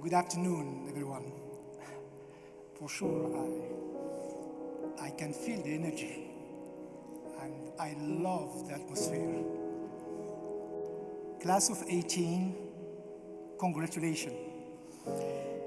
Good afternoon, everyone. For sure, I can feel the energy and I love the atmosphere. Class of 18, congratulations.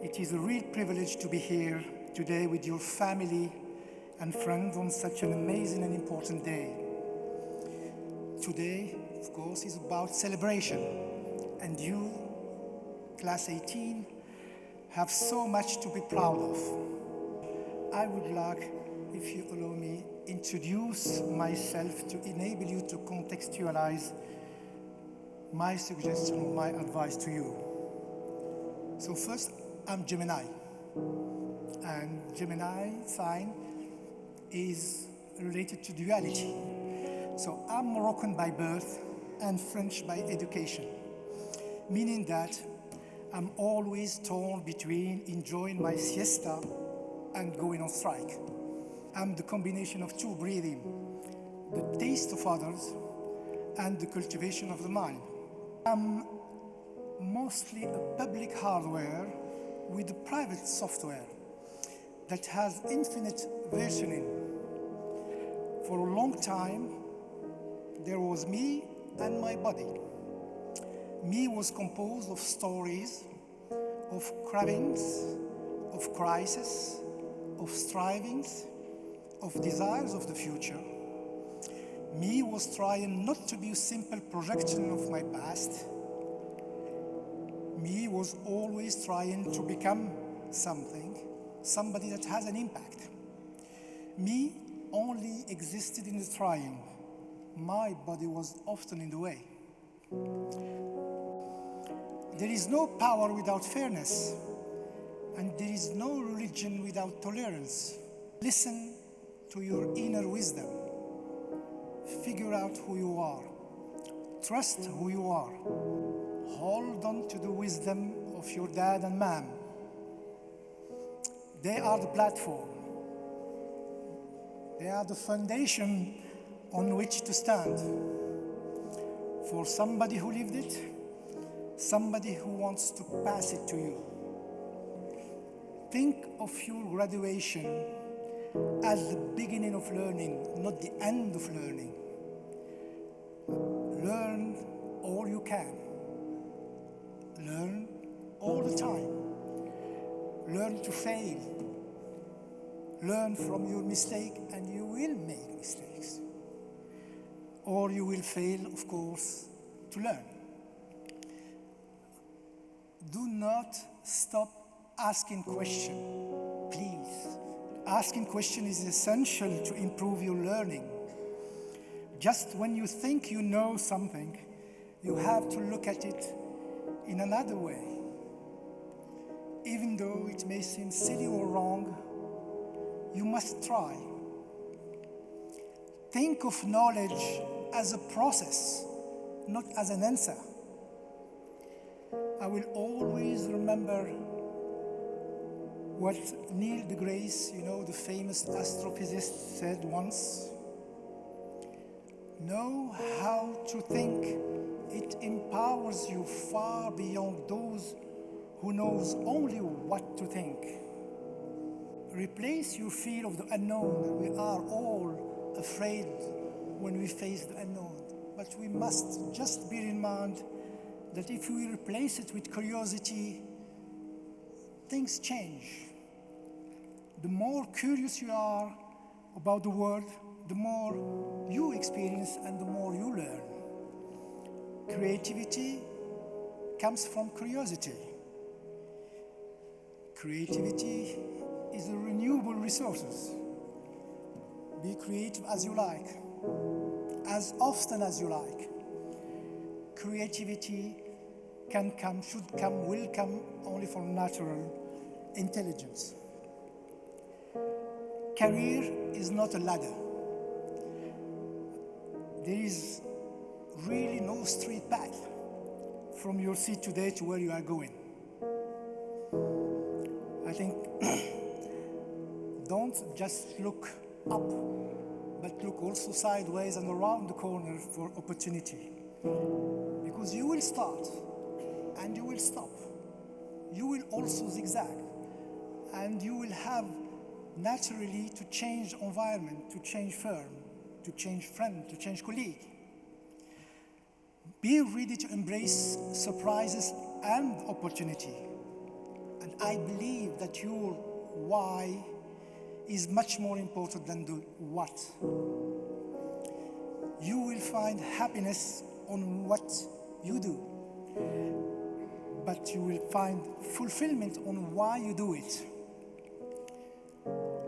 It is a real privilege to be here today with your family and friends on such an amazing and important day. Today, of course, is about celebration, and you, Class 18, have so much to be proud of. I would like, if you allow me, introduce myself to enable you to contextualize my suggestion or my advice to you. So first, I'm Gemini, and Gemini sign is related to duality. So I'm Moroccan by birth and French by education, meaning that I'm always torn between enjoying my siesta and going on strike. I'm the combination of two breathing, the taste of others and the cultivation of the mind. I'm mostly a public hardware with a private software that has infinite versioning. For a long time, there was me and my body. Me was composed of stories, of cravings, of crises, of strivings, of desires of the future. Me was trying not to be a simple projection of my past. Me was always trying to become something, somebody that has an impact. Me only existed in the trying. My body was often in the way. There is no power without fairness, and there is no religion without tolerance. Listen to your inner wisdom. Figure out who you are. Trust who you are. Hold on to the wisdom of your dad and mom. They are the platform. They are the foundation on which to stand. For somebody who lived it, somebody who wants to pass it to you. Think of your graduation as the beginning of learning, not the end of learning. Learn all you can. Learn all the time. Learn to fail. Learn from your mistake, and you will make mistakes. Or you will fail, of course, to learn. Do not stop asking questions, please. Asking questions is essential to improve your learning. Just when you think you know something, you have to look at it in another way. Even though it may seem silly or wrong, you must try. Think of knowledge as a process, not as an answer. I will always remember what Neil deGrasse, the famous astrophysicist, said once. Know how to think. It empowers you far beyond those who knows only what to think. Replace your fear of the unknown. We are all afraid when we face the unknown, but we must just bear in mind that if we replace it with curiosity, things change. The more curious you are about the world, the more you experience and the more you learn. Creativity comes from curiosity. Creativity is a renewable resource. Be creative as you like, as often as you like. Creativity can come, should come, will come only from natural intelligence. Career is not a ladder. There is really no straight path from your seat today to where you are going. I think don't just look up, but look also sideways and around the corner for opportunity. Because you will start and you will stop. You will also zigzag, and you will have naturally to change environment, to change firm, to change friend, to change colleague. Be ready to embrace surprises and opportunity. And I believe that your why is much more important than the what. You will find happiness on what you do, but you will find fulfillment on why you do it.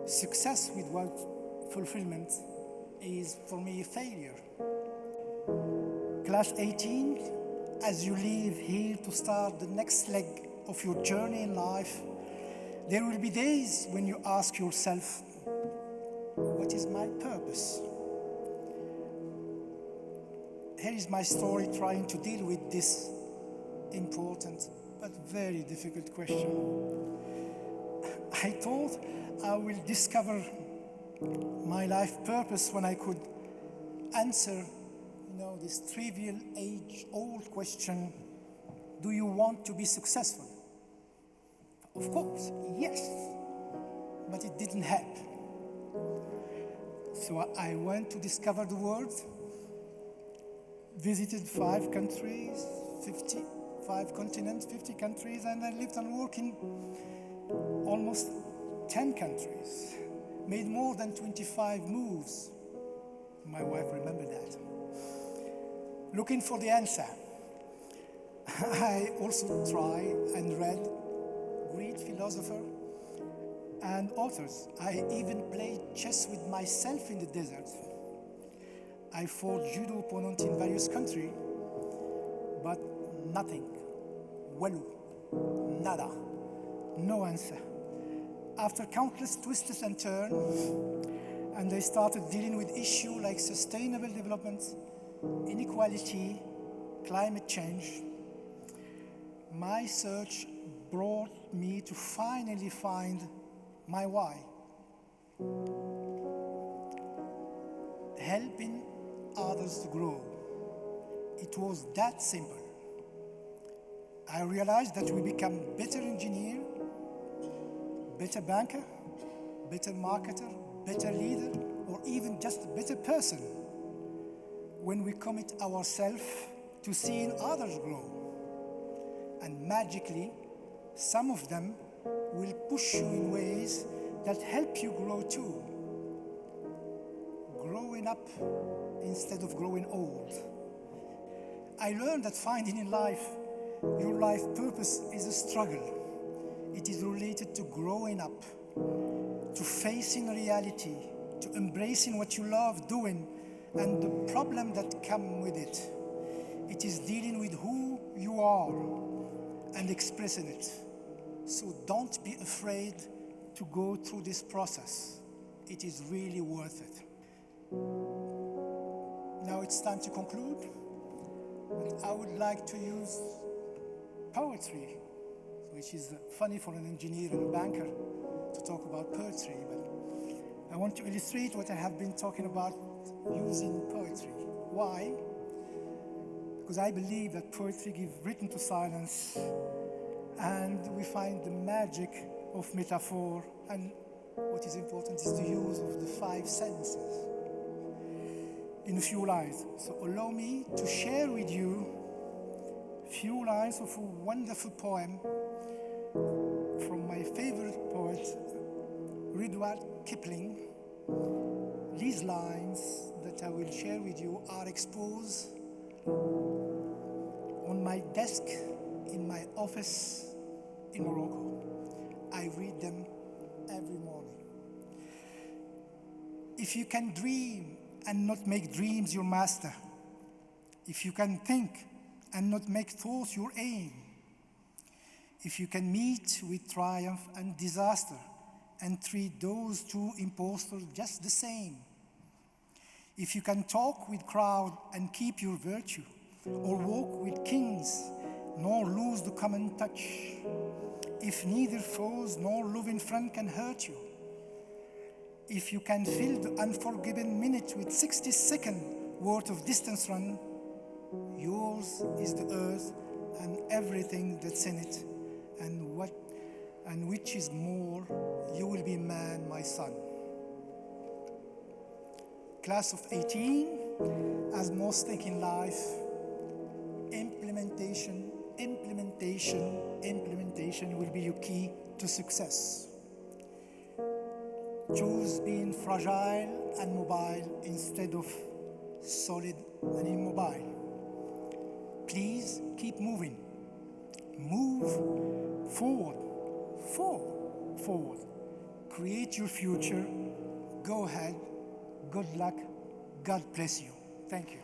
Success without fulfillment is, for me, a failure. Class 18, as you leave here to start the next leg of your journey in life, there will be days when you ask yourself, what is my purpose? Here is my story trying to deal with this important but very difficult question. I thought I will discover my life purpose when I could answer, this trivial age-old question, do you want to be successful? Of course, yes, but it didn't help. So I went to discover the world, visited 5 countries, 5 continents, 50 countries, and I lived and worked in almost 10 countries, made more than 25 moves. My wife remembered that. Looking for the answer. I also tried and read great philosophers and authors. I even played chess with myself in the desert. I fought judo opponents in various countries, but nothing. Walu, nada, no answer. After countless twists and turns, and I started dealing with issues like sustainable development, inequality, climate change, my search brought me to finally find my why. Helping others to grow. It was that simple. I realized that we become better engineer, better banker, better marketer, better leader, or even just a better person when we commit ourselves to seeing others grow. And magically, some of them will push you in ways that help you grow too. Growing up instead of growing old. I learned that finding in life your life purpose is a struggle. It is related to growing up, to facing reality, to embracing what you love doing and the problem that come with it. It is dealing with who you are and expressing it. So don't be afraid to go through this process. It is really worth it. Now it's time to conclude. But I would like to use poetry, which is funny for an engineer and a banker to talk about poetry, but I want to illustrate what I have been talking about using poetry. Why? Because I believe that poetry gives written to silence, and we find the magic of metaphor, and what is important is the use of the 5 senses in a few lines. So allow me to share with you a few lines of a wonderful poem from my favorite poet, Rudyard Kipling. These lines that I will share with you are exposed on my desk in my office in Morocco. I read them every morning. If you can dream and not make dreams your master, if you can think and not make thoughts your aim, if you can meet with triumph and disaster and treat those 2 impostors just the same, if you can talk with crowd and keep your virtue, or walk with kings nor lose the common touch, if neither foes nor loving friend can hurt you, If you can fill the unforgiven minute with 60-second worth of distance run, yours is the earth and everything that's in it, and which is more, you will be man, my son. Class of 18, as most things in life, implementation will be your key to success. Choose being fragile and mobile instead of solid and immobile. Please keep moving. Move forward. Create your future. Go ahead. Good luck. God bless you. Thank you.